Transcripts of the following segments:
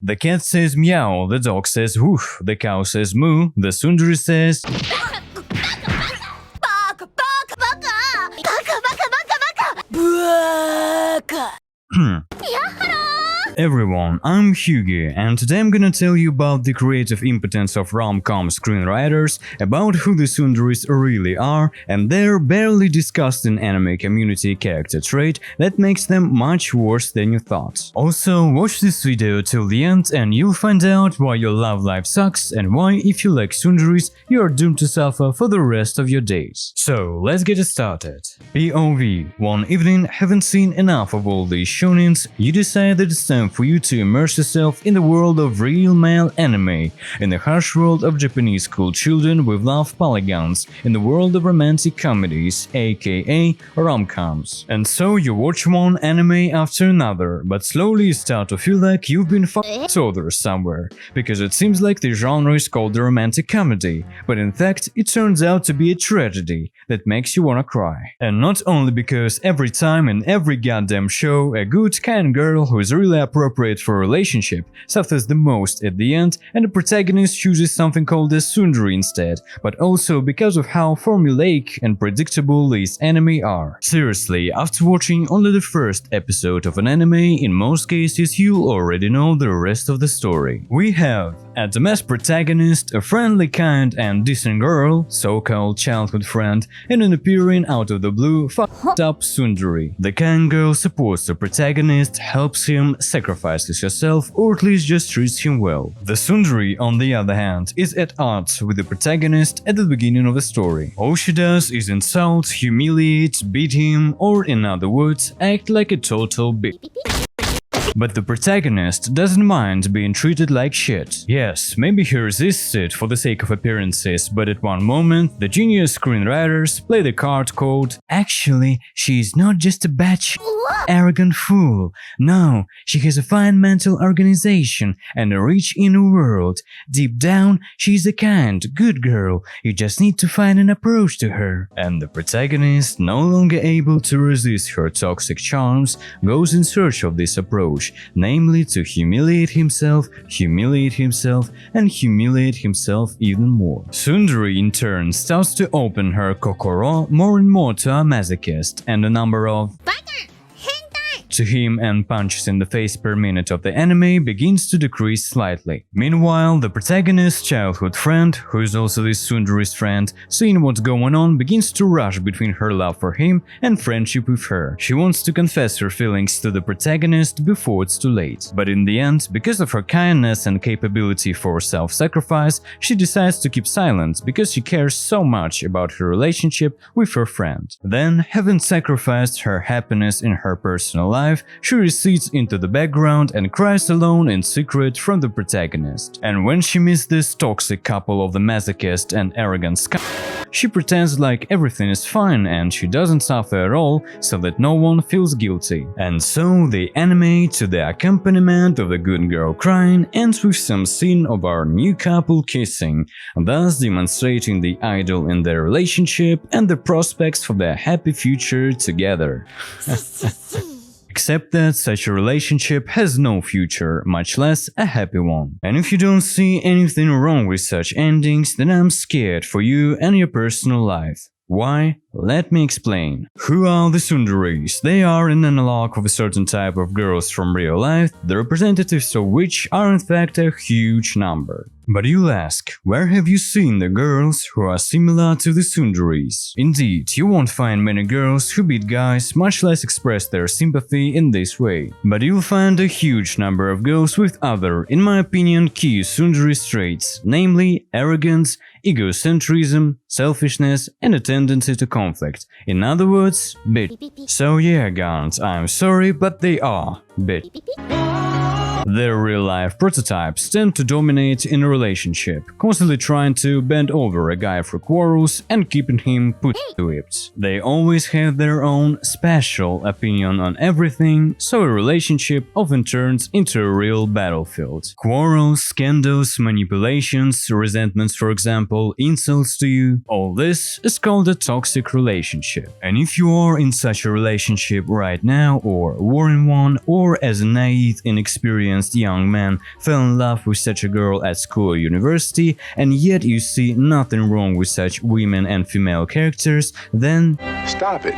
The cat says meow, the dog says woof, the cow says moo, the tsundere says Everyone, I'm Hyugi, and today I'm gonna tell you about the creative impotence of rom-com screenwriters, about who the Tsunderes really are, and their barely discussed in anime community character trait that makes them much worse than you thought. Also, watch this video till the end and you'll find out why your love life sucks and why, if you like Tsunderes, you are doomed to suffer for the rest of your days. So, let's get it started. POV. One evening, having seen enough of all these shonens, you decide that it's time for you to immerse yourself in the world of real male anime, in the harsh world of Japanese school children with love polygons, in the world of romantic comedies, aka rom-coms. And so you watch one anime after another, but slowly you start to feel like you've been fucked over somewhere, because it seems like the genre is called the romantic comedy, but in fact it turns out to be a tragedy that makes you wanna cry. And not only because every time in every goddamn show a good kind girl who is really appropriate for a relationship suffers the most at the end and the protagonist chooses something called a tsundere instead, but also because of how formulaic and predictable these anime are. Seriously, after watching only the first episode of an anime, in most cases you'll already know the rest of the story. We have as the main protagonist a friendly, kind and decent girl, so-called childhood friend, and an appearing out of the blue fucked up tsundere. The kind girl supports the protagonist, helps him, sacrifices herself, or at least just treats him well. The tsundere, on the other hand, is at odds with the protagonist at the beginning of the story. All she does is insult, humiliate, beat him, or in other words, act like a total bitch. But the protagonist doesn't mind being treated like shit. Yes, maybe he resists it for the sake of appearances, but at one moment, the genius screenwriters play the card called "Actually, she's not just a batch arrogant fool. No, she has a fine mental organization and a rich inner world. Deep down, she's a kind, good girl. You just need to find an approach to her." And the protagonist, no longer able to resist her toxic charms, goes in search of this approach, namely to humiliate himself, and humiliate himself even more. Tsundere in turn starts to open her kokoro more and more to a masochist, and the number of to him and punches in the face per minute of the anime begins to decrease slightly. Meanwhile, the protagonist's childhood friend, who is also this tsundere's friend, seeing what's going on, begins to rush between her love for him and friendship with her. She wants to confess her feelings to the protagonist before it's too late. But in the end, because of her kindness and capability for self-sacrifice, she decides to keep silent because she cares so much about her relationship with her friend. Then, having sacrificed her happiness in her personal life, she recedes into the background and cries alone in secret from the protagonist. And when she meets this toxic couple of the masochist and arrogant scum, she pretends like everything is fine and she doesn't suffer at all, so that no one feels guilty. And so the anime, to the accompaniment of the good girl crying, ends with some scene of our new couple kissing, thus demonstrating the ideal in their relationship and the prospects for their happy future together. Except that such a relationship has no future, much less a happy one. And if you don't see anything wrong with such endings, then I'm scared for you and your personal life. Why? Let me explain. Who are the tsunderes? They are an analog of a certain type of girls from real life, the representatives of which are in fact a huge number. But you'll ask, where have you seen the girls who are similar to the tsunderes? Indeed, you won't find many girls who beat guys, much less express their sympathy in this way. But you'll find a huge number of girls with other, in my opinion, key tsundere traits, namely arrogance, egocentrism, selfishness, and a tendency to conflict. In other words, bitch. So yeah, guys, I'm sorry, but they are bitch. Their real-life prototypes tend to dominate in a relationship, constantly trying to bend over a guy for quarrels and keeping him put to it. They always have their own special opinion on everything, so a relationship often turns into a real battlefield. Quarrels, scandals, manipulations, resentments for example, insults to you, all this is called a toxic relationship. And if you are in such a relationship right now, or were in one, or as a naive, inexperienced experienced young man fell in love with such a girl at school or university, and yet you see nothing wrong with such women and female characters, then stop it.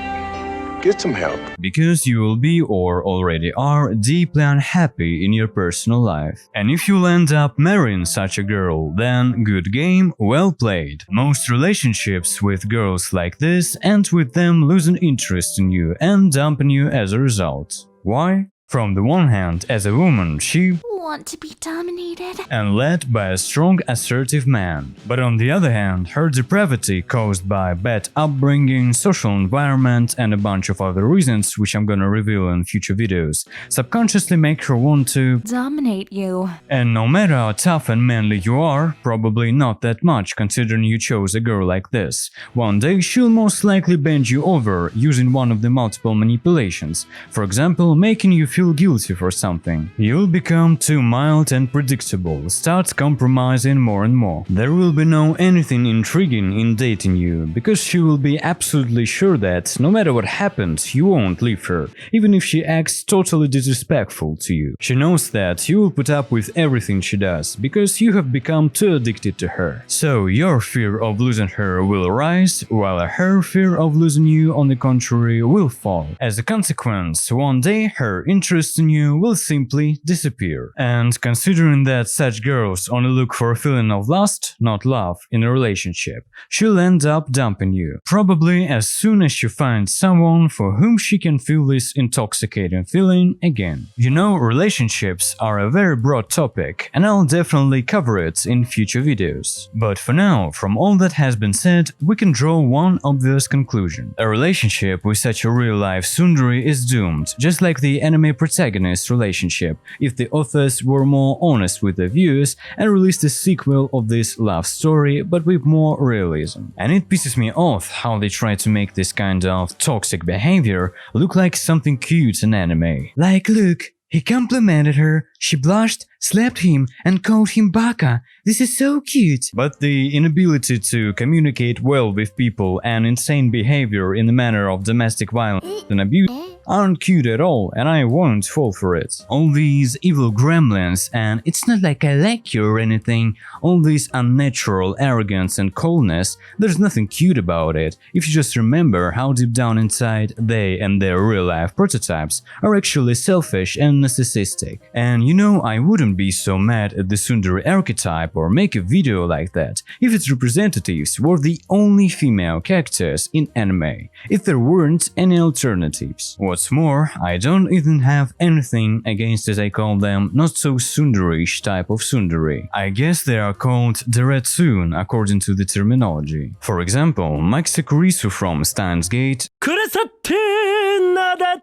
Get some help. Because you will be, or already are, deeply unhappy in your personal life. And if you'll end up marrying such a girl, then good game, well played. Most relationships with girls like this end with them losing interest in you and dumping you as a result. Why? From the one hand, as a woman, she want to be dominated and led by a strong, assertive man. But on the other hand, her depravity caused by bad upbringing, social environment, and a bunch of other reasons, which I'm gonna reveal in future videos, subconsciously make her want to dominate you. And no matter how tough and manly you are, probably not that much considering you chose a girl like this, one day she'll most likely bend you over using one of the multiple manipulations, for example, making you feel guilty for something. You'll become too mild and predictable, start compromising more and more. There will be no anything intriguing in dating you, because she will be absolutely sure that, no matter what happens, you won't leave her, even if she acts totally disrespectful to you. She knows that you will put up with everything she does, because you have become too addicted to her. So your fear of losing her will rise, while her fear of losing you, on the contrary, will fall. As a consequence, one day her interest in you will simply disappear. And considering that such girls only look for a feeling of lust, not love, in a relationship, she'll end up dumping you, probably as soon as she finds someone for whom she can feel this intoxicating feeling again. You know, relationships are a very broad topic, and I'll definitely cover it in future videos. But for now, from all that has been said, we can draw one obvious conclusion. A relationship with such a real-life tsundere is doomed, just like the anime protagonist relationship, if the authors were more honest with their viewers and released a sequel of this love story, but with more realism. And it pisses me off how they try to make this kind of toxic behavior look like something cute in anime. Like, look, he complimented her, she blushed, slapped him, and called him baka. This is so cute. But the inability to communicate well with people and insane behavior in the manner of domestic violence and abuse aren't cute at all, and I won't fall for it. All these evil gremlins, and it's not like I like you or anything, all this unnatural arrogance and coldness, there's nothing cute about it, if you just remember how deep down inside they and their real-life prototypes are actually selfish and narcissistic. And you know, I wouldn't be so mad at the tsundere archetype or make a video like that if its representatives were the only female characters in anime, if there weren't any alternatives. What's more, I don't even have anything against, as I call them, not so tsundere-ish type of tsundere. I guess they are called deretsune according to the terminology. For example, Maxi Kurisu from Steins Gate,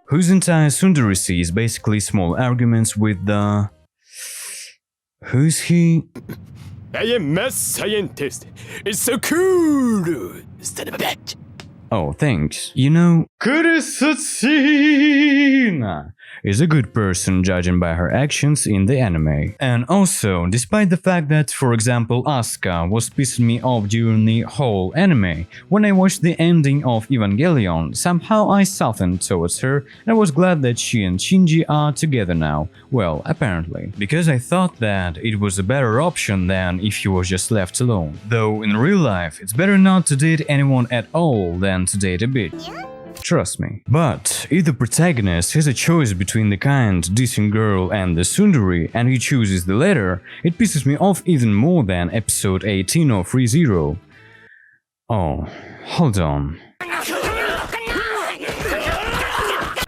whose entire tsundere is basically small arguments with the... Who's he? I am math scientist. It's so cool. Son of a bitch. Oh, thanks. You know, Kurisatsina is a good person judging by her actions in the anime. And also, despite the fact that, for example, Asuka was pissing me off during the whole anime, when I watched the ending of Evangelion, somehow I softened towards her and I was glad that she and Shinji are together now. Well, apparently. Because I thought that it was a better option than if he was just left alone. Though in real life, it's better not to date anyone at all than to date a bitch. Trust me. But if the protagonist has a choice between the kind, decent girl and the tsundere, and he chooses the latter, it pisses me off even more than episode 18 of ReZero. Oh, hold on.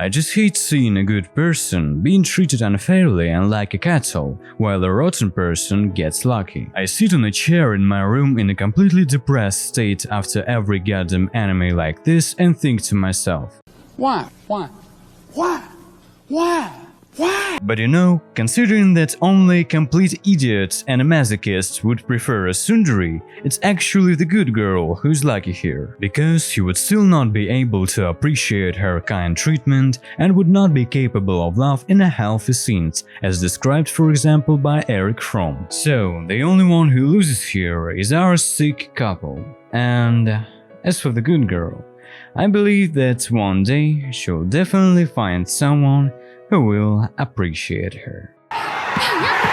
I just hate seeing a good person being treated unfairly and like a cattle, while a rotten person gets lucky. I sit on a chair in my room in a completely depressed state after every goddamn anime like this and think to myself, Why? But you know, considering that only complete idiots and masochists would prefer a tsundere, it's actually the good girl who's lucky here, because she would still not be able to appreciate her kind treatment and would not be capable of love in a healthy sense, as described for example by Eric Fromm. So, the only one who loses here is our sick couple. And as for the good girl, I believe that one day she'll definitely find someone who will appreciate her. な